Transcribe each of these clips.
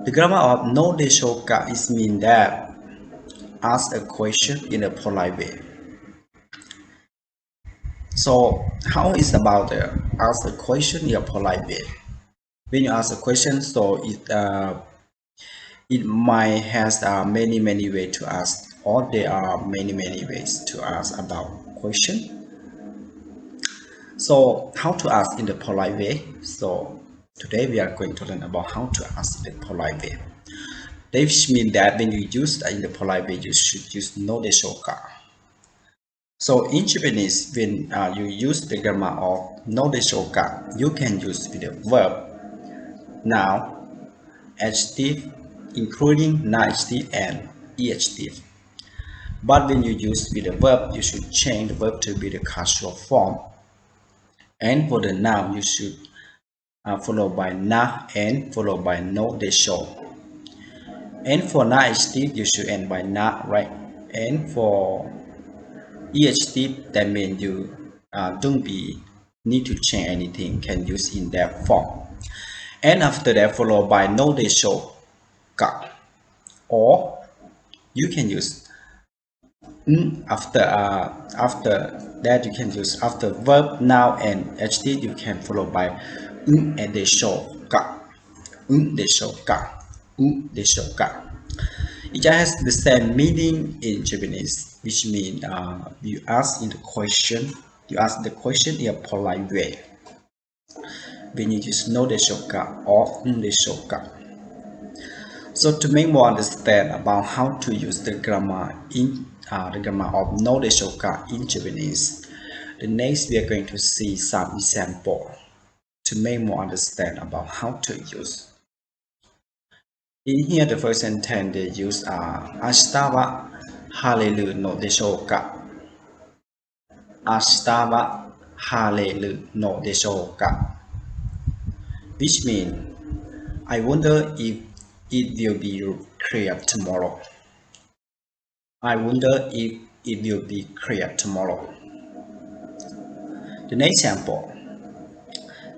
The grammar of NODESHOUKA is mean that ask a question in a polite way. So how is about ask a question in a polite way? When you ask a question, so it might has many ways to ask, or there are many ways to ask about question. So how to ask in the polite way? So today we are going to learn about how to ask in the polite way. Which means that when you use in the polite way, you should use NODESHOUKA. So in Japanese, when you use the grammar of NODESHOUKA, you can use with the verb, noun, adjective, including non-adjective and adjective. But when you use with the verb, you should change the verb to be the casual form. And for the noun, you should follow by na and followed by no desho. And for non-adjective, you should end by na, right? And for adjective, that means you don't need to change anything, can use in that form. And after that, followed by no desho ka, or you can use after that. You can use after verb, noun, and adjective. You can follow by and desho ka, desho ka, desho ka. It has the same meaning in Japanese, which means you ask the question in a polite way. When you use no deshoka or deshoka. So to make more understand about how to use the grammar in the grammar of no deshoka in Japanese, the next we are going to see some example to make more understand about how to use. In here, the first sentence they use ashita wa hareru no deshouka. Ashita wa hareru no deshouka. Which means, I wonder if it will be clear tomorrow. I wonder if it will be clear tomorrow. The next example.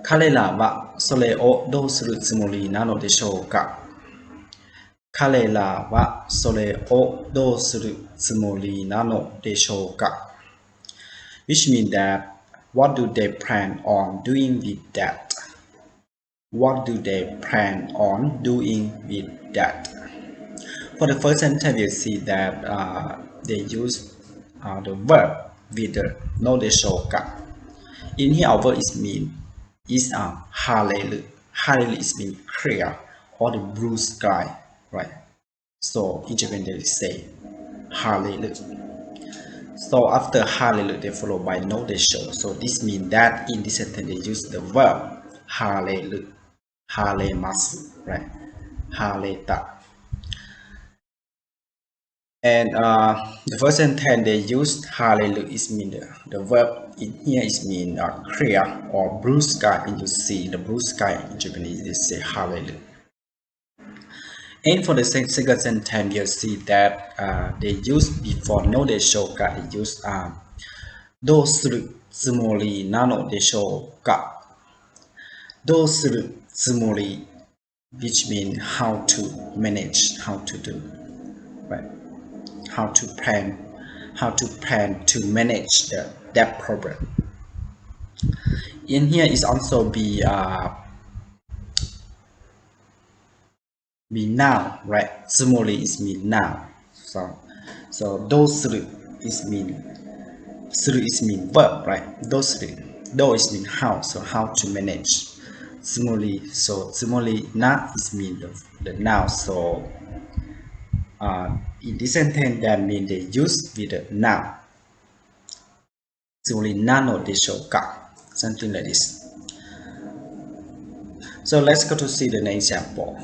彼らはそれをどうするつもりなのでしょうか。彼らはそれをどうするつもりなのでしょうか。Which means that what do they plan on doing with that? What do they plan on doing with that? For the first sentence, you see that they use the verb with the no deshoka. In here, our verb is hareru. Hareru is mean clear or the blue sky, right? So in Japan they say hareru. So after hareru, they follow by no desho. So this means that in this sentence they use the verb hareru, haremasu, right? Hareta. And the first sentence they used hareru is mean the verb in here is mean clear or blue sky. And you see the blue sky in Japanese they say hareru. And for the second sentence you see that they use before no deshoka, they use どうするつもりなのでしょうか。どうするつもり which means how to manage, how to do, right? How to plan to manage that problem. In here is also be noun, right? つもり is mean noun. So どうする is mean する is mean verb, right? どうする do is mean how, so how to manage. つもり so つもりな is mean the noun. So in this sentence that means they use with the noun. つもりなのでしょうか something like this. So let's go to see the next example.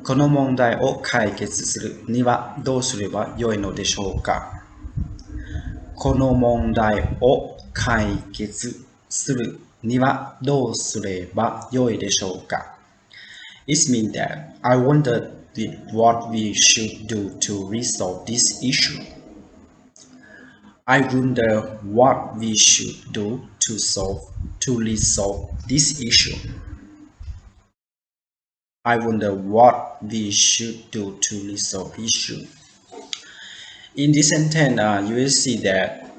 この問題を解決するにはどうすればよいのでしょうか。この問題を解決するにはどうすればよいでしょうか。It means that I wonder what we should do to resolve this issue. I wonder what we should do to resolve this issue. I wonder what we should do to resolve issue. In this sentence, you will see that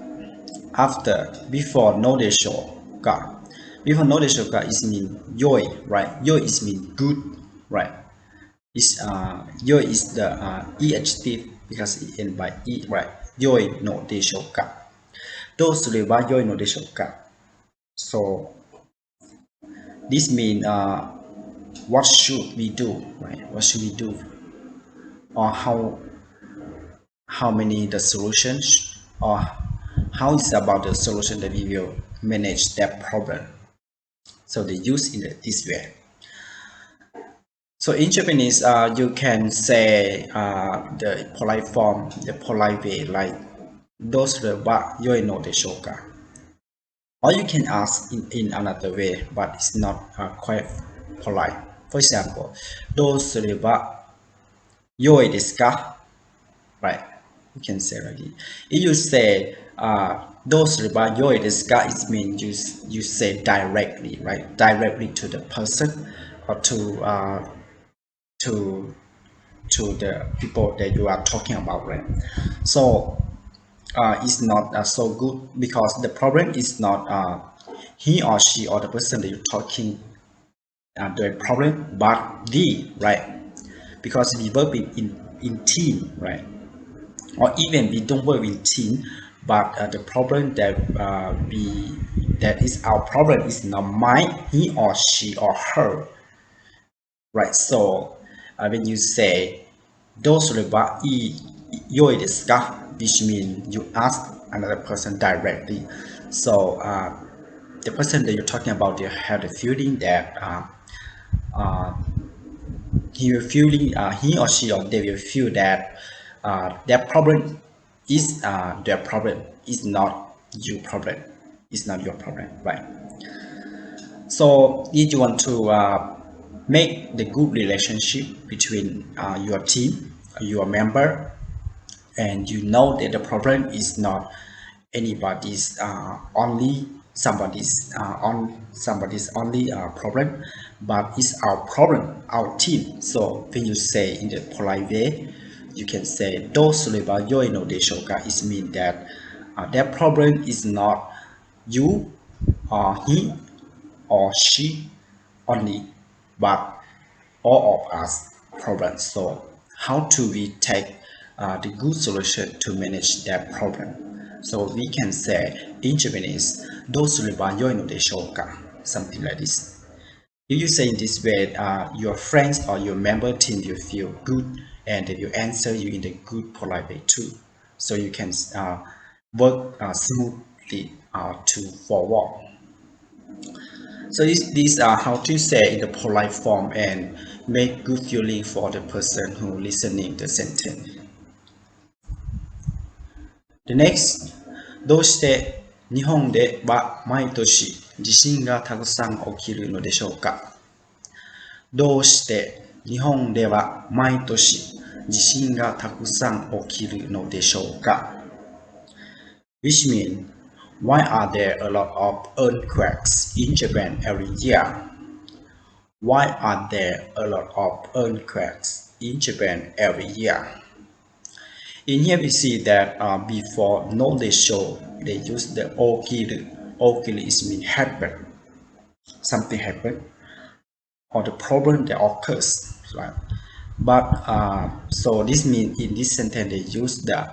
before nodeshoka. Before nodeshoka is mean yoi, right? Yoi is mean good, right? Yoi is the e adjective because it ends by e, right? Yoi no deshoka. Those wa yoi no deshoka. So this means what should we do, right? What should we do, or how many the solutions, or how is about the solution that we will manage that problem. So they use in this way. So in Japanese, you can say the polite form, the polite way, like "dosu wa yoi no deshoka," or you can ask in another way, but it's not quite polite. For example, "dosu wa yoi desu ka?" Right? You can say like this. If you say "dosu wa yoi desu ka," it means you say directly, right? Directly to the person or to the people that you are talking about, right? So it's not so good because the problem is not he or she or the person that you're talking the problem, but the, right? Because we work in team, right? Or even we don't work in team, but the problem that is our problem is not mine, he or she or her, right? So when you say "dosu wa yoi desu ka," which means you ask another person directly. So the person that you're talking about, they have the feeling that he or she or they will feel that their problem is their problem, is not your problem, is not your problem, right? So if you want to make the good relationship between your team, your member, and you know that the problem is not anybody's only somebody's only problem, but it's our problem, our team. So when you say in the polite way, you can say "dosu wa yoi no deshoka." It means that their problem is not you or he or she only, but all of us problems. So how do we take the good solution to manage that problem? So we can say in Japanese, "dosu wa yoi no deshoka," something like this. If you say in this way, your friends or your member team will feel good and they will answer you in the good, polite way too. So you can work smoothly to forward. So these are how to say in the polite form and make good feeling for the person who listening the sentence. The next, どうして日本では毎年地震がたくさん起きるのでしょうか。どうして日本では毎年地震がたくさん起きるのでしょうか。Which means, why are there a lot of earthquakes in Japan every year? Why are there a lot of earthquakes in Japan every year? In here we see that before "nodesho," they use the "okiru." "Okiru" is mean happen, something happened, or the problem that occurs, right? But so this means in this sentence they use the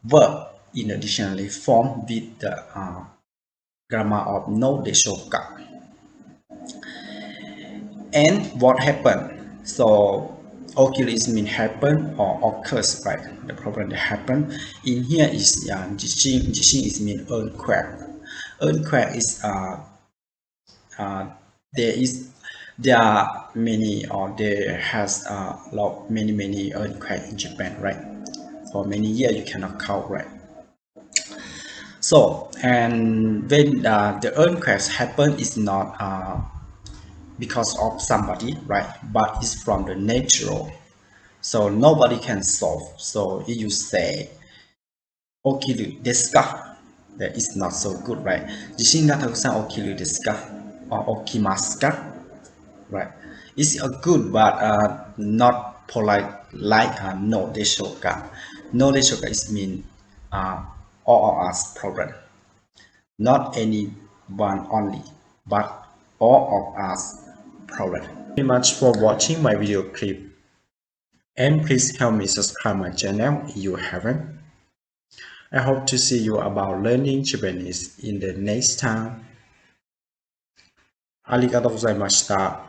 verb in a dictionary form with the grammar of "nodeshoka." And what happened? So occurs mean happen or occurs, right? The problem that happened. In here is jishin. Jishin is mean earthquake. Earthquake is there are many, or there has many earthquakes in Japan, right? For many years you cannot count, right? So and when the earthquakes happen, is not because of somebody, right? But it's from the natural. So nobody can solve. So if you say "okiru desu ka," that is not so good, right? 地震がたくさん起きるですか or 起きますか right? It's a good but not polite like NODESHOUKA. NODESHOUKA is mean all of us problem. Not any one only, but all of us problem. Thank you very much for watching my video clip. And please help me subscribe my channel if you haven't. I hope to see you about learning Japanese in the next time. ありがとうございました。